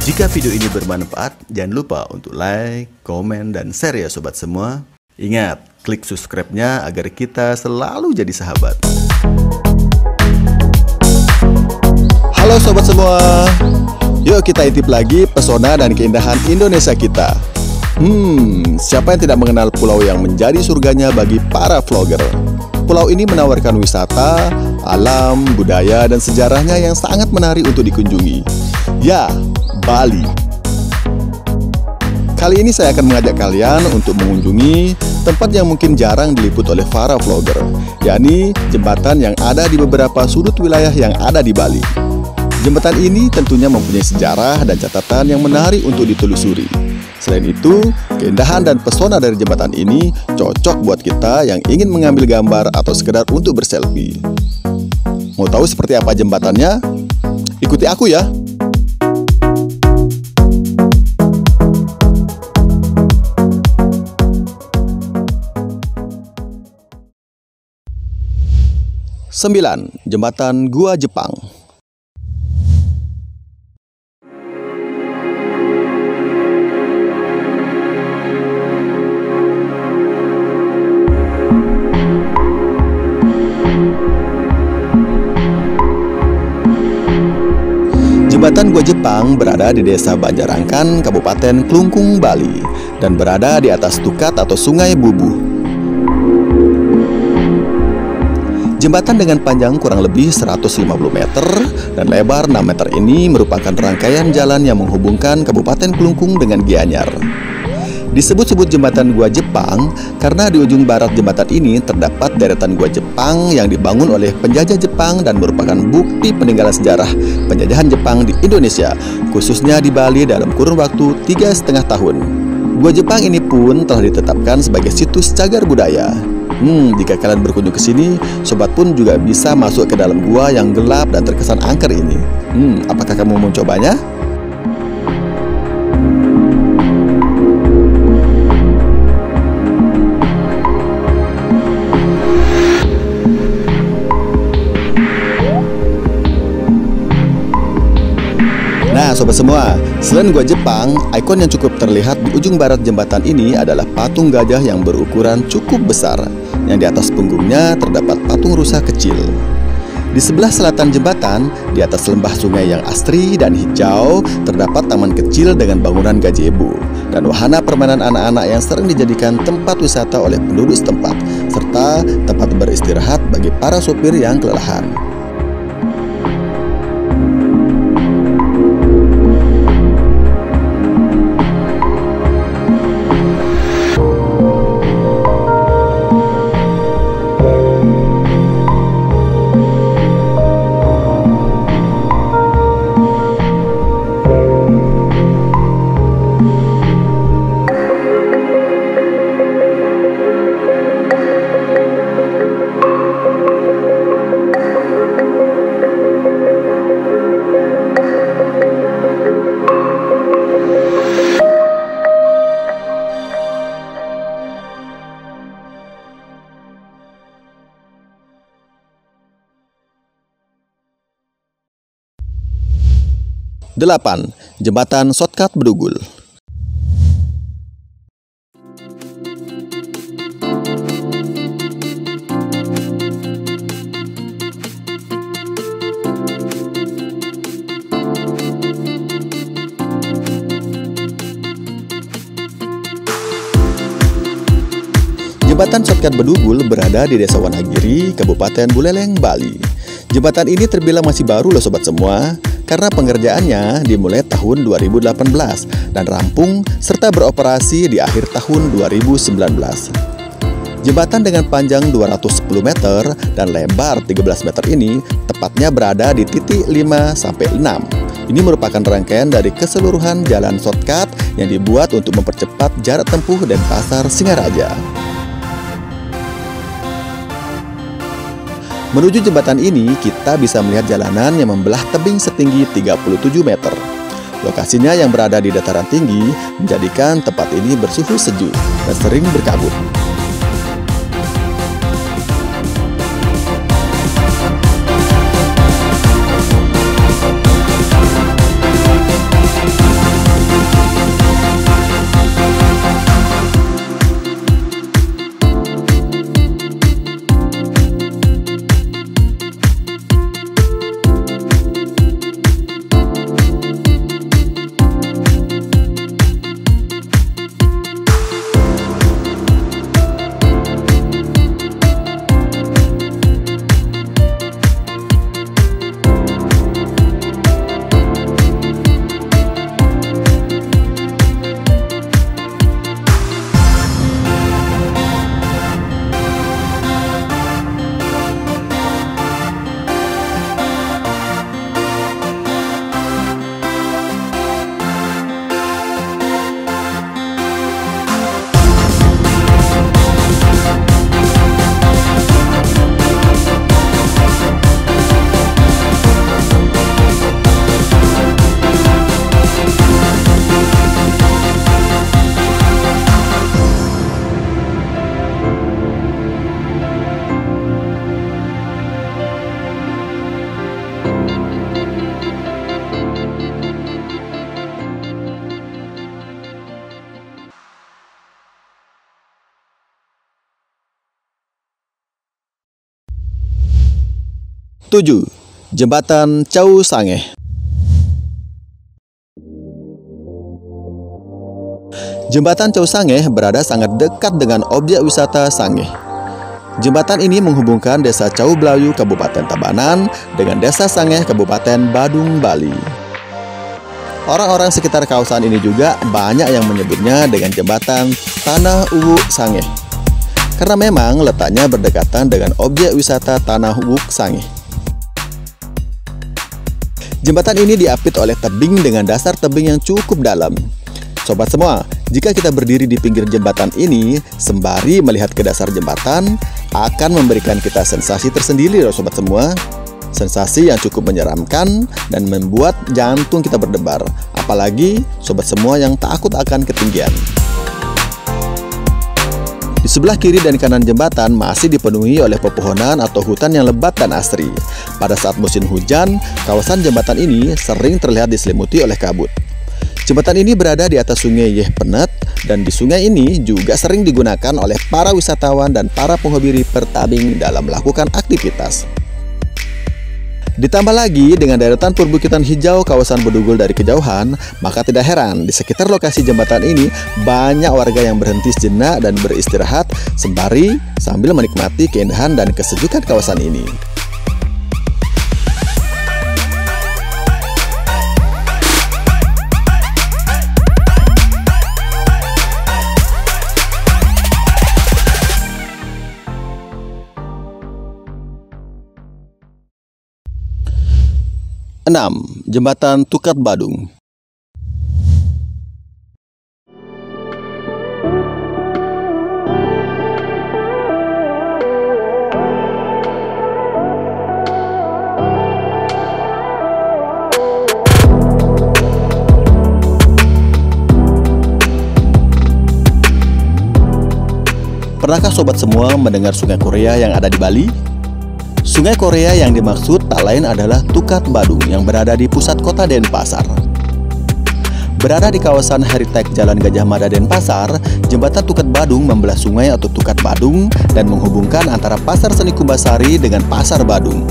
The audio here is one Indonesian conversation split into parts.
Jika video ini bermanfaat, jangan lupa untuk like, komen, dan share ya sobat semua. Ingat, klik subscribe-nya agar kita selalu jadi sahabat. Halo sobat semua, yuk kita intip lagi pesona dan keindahan Indonesia kita. Siapa yang tidak mengenal pulau yang menjadi surganya bagi para vlogger? Pulau ini menawarkan wisata, alam, budaya, dan sejarahnya yang sangat menarik untuk dikunjungi. Ya, Bali. Kali ini saya akan mengajak kalian untuk mengunjungi tempat yang mungkin jarang diliput oleh para vlogger, yakni jembatan yang ada di beberapa sudut wilayah yang ada di Bali. Jembatan ini tentunya mempunyai sejarah dan catatan yang menarik untuk ditelusuri. Selain itu, keindahan dan pesona dari jembatan ini cocok buat kita yang ingin mengambil gambar atau sekedar untuk berselfie. Mau tahu seperti apa jembatannya? Ikuti aku ya! Sembilan, Jembatan Gua Jepang. Jembatan Gua Jepang berada di Desa Banjarangkan, Kabupaten Klungkung, Bali, dan berada di atas Tukat atau Sungai Bubuh. Jembatan dengan panjang kurang lebih 150 meter dan lebar 6 meter ini merupakan rangkaian jalan yang menghubungkan Kabupaten Klungkung dengan Gianyar. Disebut-sebut jembatan Gua Jepang karena di ujung barat jembatan ini terdapat deretan gua Jepang yang dibangun oleh penjajah Jepang dan merupakan bukti peninggalan sejarah penjajahan Jepang di Indonesia, khususnya di Bali dalam kurun waktu 3,5 tahun. Gua Jepang ini pun telah ditetapkan sebagai situs cagar budaya. Jika kalian berkunjung ke sini, sobat pun juga bisa masuk ke dalam gua yang gelap dan terkesan angker ini. Apakah kamu mau cobanya? Nah sobat semua, selain gua Jepang, ikon yang cukup terlihat di ujung barat jembatan ini adalah patung gajah yang berukuran cukup besar, yang di atas punggungnya terdapat patung rusa kecil. Di sebelah selatan jembatan, di atas lembah sungai yang asri dan hijau, terdapat taman kecil dengan bangunan gazebo dan wahana permainan anak-anak yang sering dijadikan tempat wisata oleh penduduk setempat, serta tempat beristirahat bagi para sopir yang kelelahan. Delapan, Jembatan Shortcut Bedugul. Jembatan Shortcut Bedugul berada di Desa Wonogiri, Kabupaten Buleleng, Bali. Jembatan ini terbilang masih baru loh sobat semua, karena pengerjaannya dimulai tahun 2018 dan rampung serta beroperasi di akhir tahun 2019. Jembatan dengan panjang 210 meter dan lebar 13 meter ini tepatnya berada di titik 5-6. Ini merupakan rangkaian dari keseluruhan jalan shortcut yang dibuat untuk mempercepat jarak tempuh Denpasar Singaraja. Menuju jembatan ini, kita bisa melihat jalanan yang membelah tebing setinggi 37 meter. Lokasinya yang berada di dataran tinggi menjadikan tempat ini bersuhu sejuk dan sering berkabut. 7. Jembatan Chau Sangeh. Jembatan Chau Sangeh berada sangat dekat dengan objek wisata Sangeh. Jembatan ini menghubungkan Desa Chau Blayu, Kabupaten Tabanan, dengan Desa Sangeh, Kabupaten Badung, Bali. Orang-orang sekitar kawasan ini juga banyak yang menyebutnya dengan jembatan Tanah Uwuk Sangeh, karena memang letaknya berdekatan dengan objek wisata Tanah Uwuk Sangeh. Jembatan ini diapit oleh tebing dengan dasar tebing yang cukup dalam. Sobat semua, jika kita berdiri di pinggir jembatan ini sembari melihat ke dasar jembatan, akan memberikan kita sensasi tersendiri loh sobat semua. Sensasi yang cukup menyeramkan dan membuat jantung kita berdebar. Apalagi sobat semua yang takut akan ketinggian. Di sebelah kiri dan kanan jembatan masih dipenuhi oleh pepohonan atau hutan yang lebat dan asri. Pada saat musim hujan, kawasan jembatan ini sering terlihat diselimuti oleh kabut. Jembatan ini berada di atas sungai Yeh Penet, dan di sungai ini juga sering digunakan oleh para wisatawan dan para penghobi river tubing dalam melakukan aktivitas. Ditambah lagi dengan deretan perbukitan hijau kawasan Bedugul dari kejauhan, maka tidak heran di sekitar lokasi jembatan ini banyak warga yang berhenti sejenak dan beristirahat sembari sambil menikmati keindahan dan kesejukan kawasan ini. Enam, Jembatan Tukat Badung. Pernahkah sobat semua mendengar Sungai Korea yang ada di Bali? Sungai Korea yang dimaksud tak lain adalah Tukat Badung yang berada di pusat kota Denpasar. Berada di kawasan Heritage Jalan Gajah Mada Denpasar, jembatan Tukat Badung membelah sungai atau Tukat Badung dan menghubungkan antara Pasar Seni Kumbasari dengan Pasar Badung.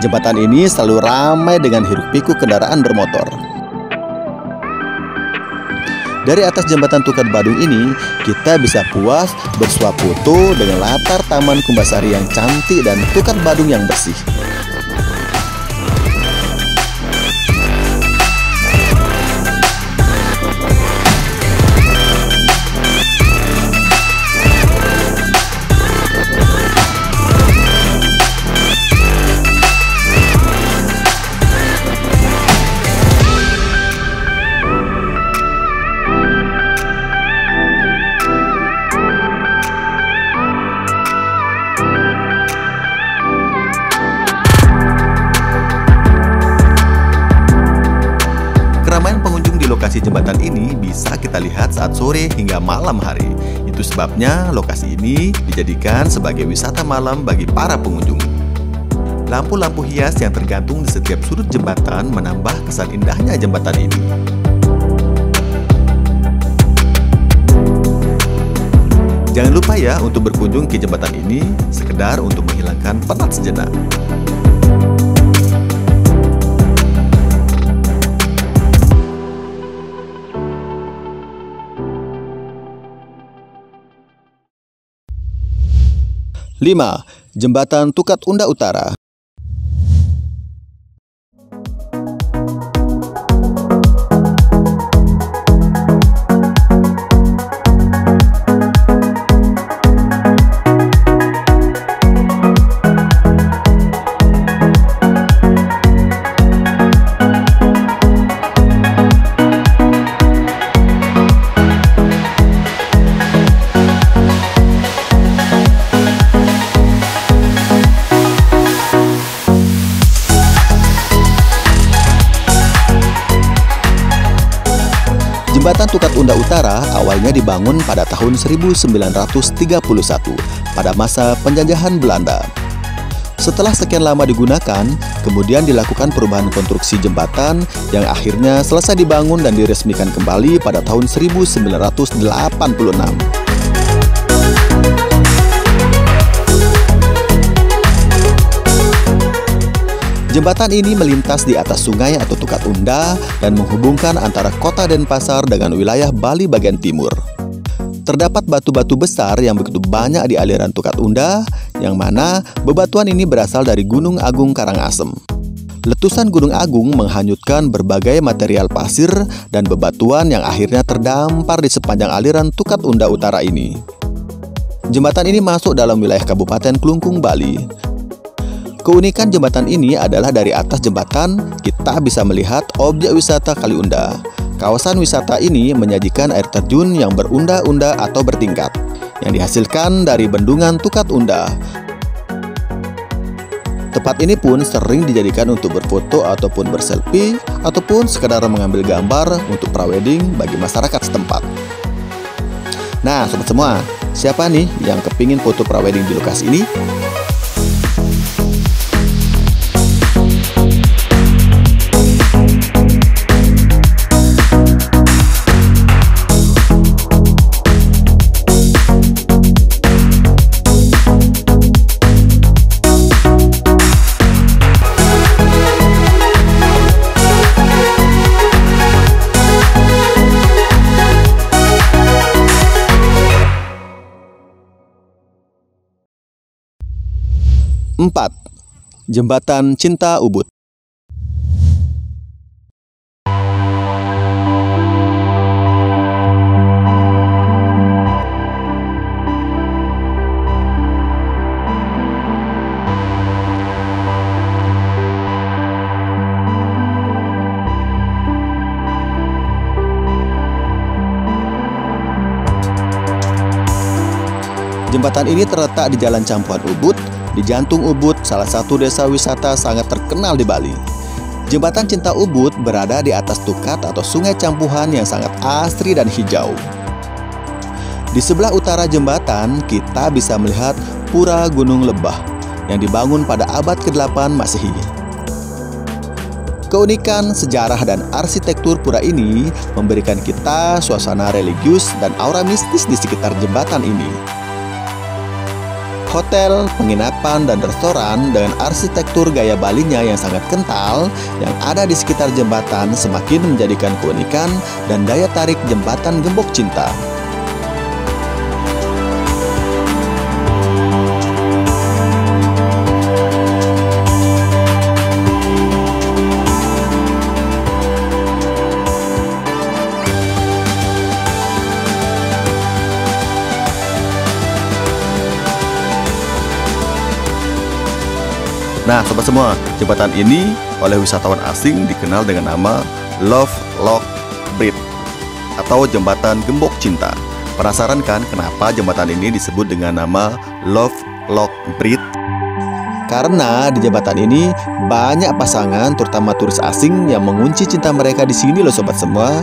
Jembatan ini selalu ramai dengan hiruk-pikuk kendaraan bermotor. Dari atas jembatan Tukat Badung ini, kita bisa puas bersuap foto dengan latar Taman Kumbasari yang cantik dan Tukat Badung yang bersih. Lokasi jembatan ini bisa kita lihat saat sore hingga malam hari. Itu sebabnya lokasi ini dijadikan sebagai wisata malam bagi para pengunjung. Lampu-lampu hias yang tergantung di setiap sudut jembatan menambah kesan indahnya jembatan ini. Jangan lupa ya untuk berkunjung ke jembatan ini, sekedar untuk menghilangkan penat sejenak. Lima, Jembatan Tukat Unda Utara. Jembatan Tukat Unda Utara awalnya dibangun pada tahun 1931 pada masa penjajahan Belanda. Setelah sekian lama digunakan, kemudian dilakukan perubahan konstruksi jembatan yang akhirnya selesai dibangun dan diresmikan kembali pada tahun 1986. Jembatan ini melintas di atas sungai atau Tukat Unda dan menghubungkan antara kota Denpasar dengan wilayah Bali bagian timur. Terdapat batu-batu besar yang begitu banyak di aliran Tukat Unda, yang mana bebatuan ini berasal dari Gunung Agung Karangasem. Letusan Gunung Agung menghanyutkan berbagai material pasir dan bebatuan yang akhirnya terdampar di sepanjang aliran Tukat Unda Utara ini. Jembatan ini masuk dalam wilayah Kabupaten Klungkung, Bali. Keunikan jembatan ini adalah dari atas jembatan kita bisa melihat objek wisata Kali Unda. Kawasan wisata ini menyajikan air terjun yang berunda-unda atau bertingkat yang dihasilkan dari bendungan Tukat Unda. Tempat ini pun sering dijadikan untuk berfoto ataupun berselfie ataupun sekedar mengambil gambar untuk prawedding bagi masyarakat setempat. Nah, sobat semua, siapa nih yang kepingin foto prawedding di lokasi ini? 4. Jembatan Cinta Ubud. Jembatan ini terletak di Jalan Campuhan Ubud, di jantung Ubud, salah satu desa wisata sangat terkenal di Bali. Jembatan Cinta Ubud berada di atas Tukat atau Sungai Campuhan yang sangat asri dan hijau. Di sebelah utara jembatan, kita bisa melihat Pura Gunung Lebah yang dibangun pada abad ke-8 Masehi. Keunikan sejarah dan arsitektur pura ini memberikan kita suasana religius dan aura mistis di sekitar jembatan ini. Hotel, penginapan, dan restoran dengan arsitektur gaya Balinya yang sangat kental yang ada di sekitar jembatan semakin menjadikan keunikan dan daya tarik jembatan Gembok Cinta. Nah, sobat semua, jembatan ini oleh wisatawan asing dikenal dengan nama Love Lock Bridge atau Jembatan Gembok Cinta. Penasaran kan kenapa jembatan ini disebut dengan nama Love Lock Bridge? Karena di jembatan ini banyak pasangan, terutama turis asing yang mengunci cinta mereka di sini loh sobat semua.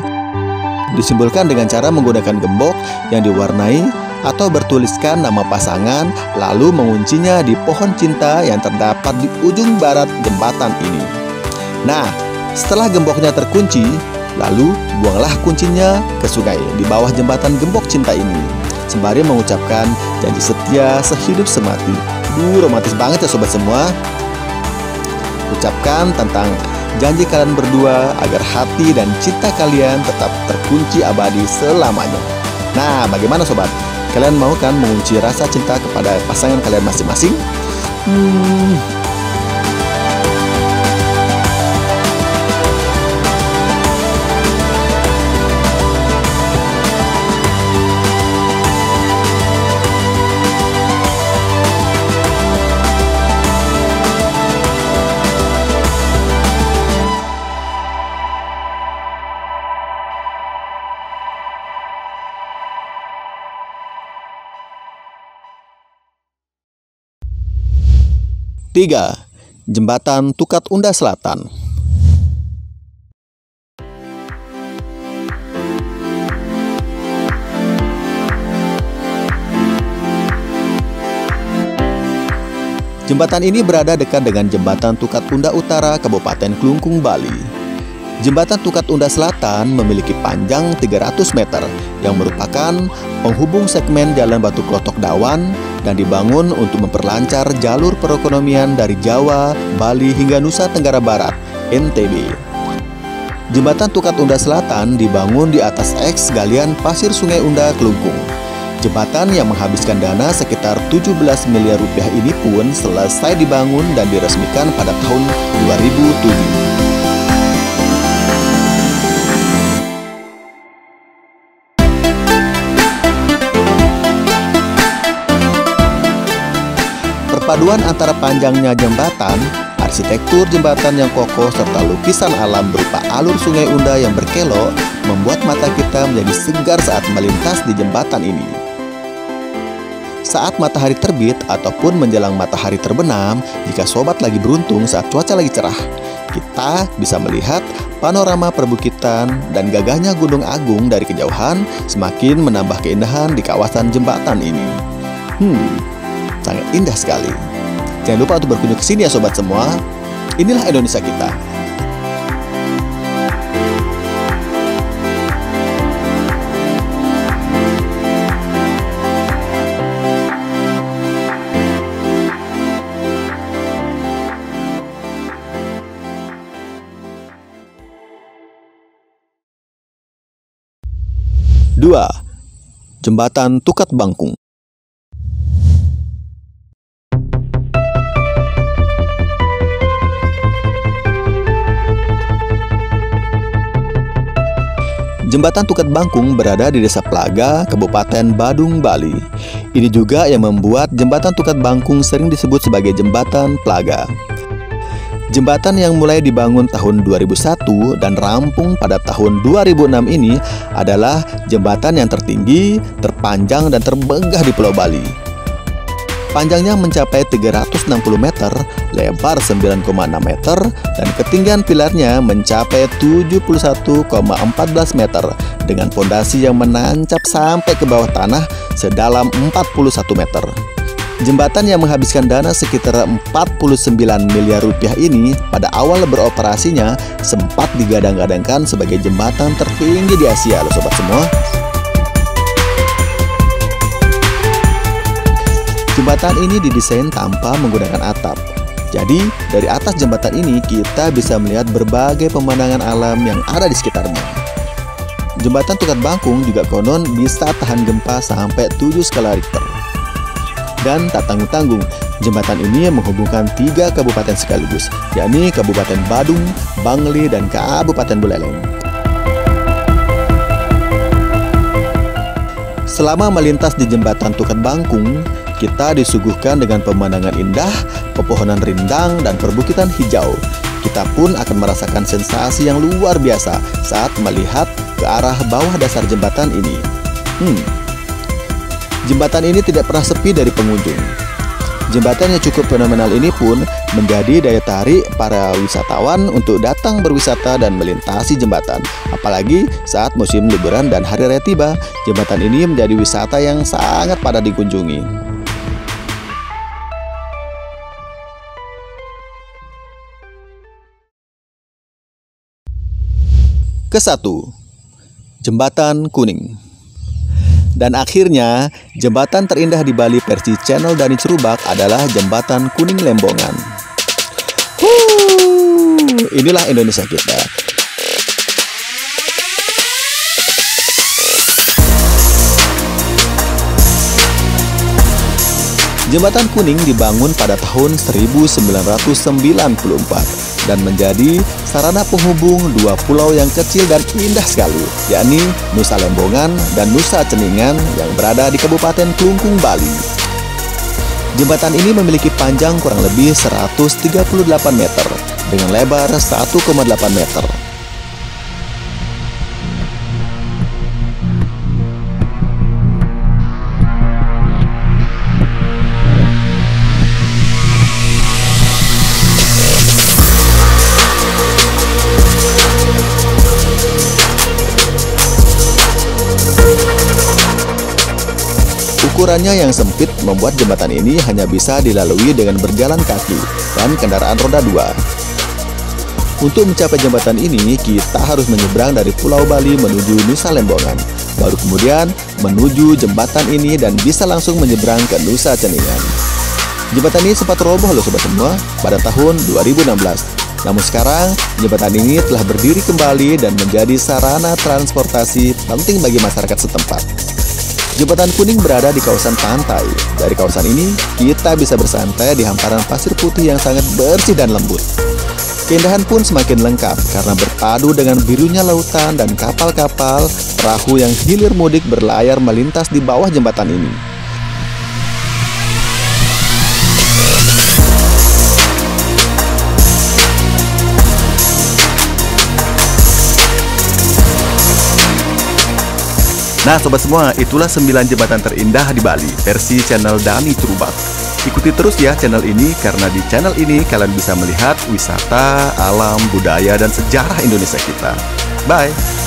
Disimbolkan dengan cara menggunakan gembok yang diwarnai atau bertuliskan nama pasangan, lalu menguncinya di pohon cinta yang terdapat di ujung barat jembatan ini. Nah, setelah gemboknya terkunci, lalu buanglah kuncinya ke sungai di bawah jembatan Gembok Cinta ini, sembari mengucapkan janji setia sehidup semati. Romantis banget ya sobat semua. Ucapkan tentang janji kalian berdua agar hati dan cinta kalian tetap terkunci abadi selamanya. Nah, bagaimana sobat? Kalian mau kan mengunci rasa cinta kepada pasangan kalian masing-masing? Tiga, Jembatan Tukat Unda Selatan. Jembatan ini berada dekat dengan Jembatan Tukat Unda Utara, Kabupaten Klungkung, Bali. Jembatan Tukat Unda Selatan memiliki panjang 300 meter yang merupakan penghubung segmen Jalan Batu Klotok Dawan dan dibangun untuk memperlancar jalur perekonomian dari Jawa, Bali hingga Nusa Tenggara Barat, NTB. Jembatan Tukat Unda Selatan dibangun di atas eks galian pasir Sungai Unda, Klungkung. Jembatan yang menghabiskan dana sekitar 17 miliar rupiah ini pun selesai dibangun dan diresmikan pada tahun 2007. Perpaduan antara panjangnya jembatan, arsitektur jembatan yang kokoh, serta lukisan alam berupa alur Sungai Unda yang berkelok membuat mata kita menjadi segar saat melintas di jembatan ini. Saat matahari terbit ataupun menjelang matahari terbenam, jika sobat lagi beruntung saat cuaca lagi cerah, kita bisa melihat panorama perbukitan dan gagahnya Gunung Agung dari kejauhan semakin menambah keindahan di kawasan jembatan ini. Sangat indah sekali. Jangan lupa untuk berkunjung ke sini ya sobat semua. Inilah Indonesia kita. Dua, Jembatan Tukat Bangkung. Jembatan Tukat Bangkung berada di Desa Plaga, Kabupaten Badung, Bali. Ini juga yang membuat Jembatan Tukat Bangkung sering disebut sebagai Jembatan Plaga. Jembatan yang mulai dibangun tahun 2001 dan rampung pada tahun 2006 ini adalah jembatan yang tertinggi, terpanjang, dan terbegah di Pulau Bali. Panjangnya mencapai 360 meter, lebar 9,6 meter, dan ketinggian pilarnya mencapai 71,14 meter dengan fondasi yang menancap sampai ke bawah tanah sedalam 41 meter. Jembatan yang menghabiskan dana sekitar 49 miliar rupiah ini pada awal beroperasinya sempat digadang-gadangkan sebagai jembatan tertinggi di Asia loh sobat semua. Jembatan ini didesain tanpa menggunakan atap. Jadi, dari atas jembatan ini kita bisa melihat berbagai pemandangan alam yang ada di sekitarnya. Jembatan Tukat Bangkung juga konon bisa tahan gempa sampai 7 skala Richter. Dan tak tanggung-tanggung, jembatan ini menghubungkan 3 kabupaten sekaligus, yakni Kabupaten Badung, Bangli, dan Kabupaten Buleleng. Selama melintas di Jembatan Tukat Bangkung, kita disuguhkan dengan pemandangan indah, pepohonan rindang, dan perbukitan hijau. Kita pun akan merasakan sensasi yang luar biasa saat melihat ke arah bawah dasar jembatan ini. Jembatan ini tidak pernah sepi dari pengunjung. Jembatan yang cukup fenomenal ini pun menjadi daya tarik para wisatawan untuk datang berwisata dan melintasi jembatan. Apalagi saat musim liburan dan hari raya tiba, jembatan ini menjadi wisata yang sangat padat dikunjungi. Ke-1, Jembatan Kuning. Dan akhirnya, jembatan terindah di Bali versi channel Dani Cerubak adalah Jembatan Kuning Lembongan. Inilah Indonesia kita. Jembatan Kuning dibangun pada tahun 1994 dan menjadi sarana penghubung dua pulau yang kecil dan indah sekali, yakni Nusa Lembongan dan Nusa Ceningan yang berada di Kabupaten Klungkung, Bali. Jembatan ini memiliki panjang kurang lebih 138 meter dengan lebar 1,8 meter. Ukurannya yang sempit membuat jembatan ini hanya bisa dilalui dengan berjalan kaki dan kendaraan roda 2. Untuk mencapai jembatan ini, kita harus menyeberang dari Pulau Bali menuju Nusa Lembongan. Baru kemudian menuju jembatan ini dan bisa langsung menyeberang ke Nusa Ceningan. Jembatan ini sempat roboh loh sobat semua pada tahun 2016. Namun sekarang jembatan ini telah berdiri kembali dan menjadi sarana transportasi penting bagi masyarakat setempat. Jembatan Kuning berada di kawasan pantai. Dari kawasan ini kita bisa bersantai di hamparan pasir putih yang sangat bersih dan lembut. Keindahan pun semakin lengkap karena berpadu dengan birunya lautan dan kapal-kapal perahu yang hilir mudik berlayar melintas di bawah jembatan ini. Nah sobat semua, itulah 9 jembatan terindah di Bali versi channel Dani Trubak. Ikuti terus ya channel ini, karena di channel ini kalian bisa melihat wisata, alam, budaya, dan sejarah Indonesia kita. Bye!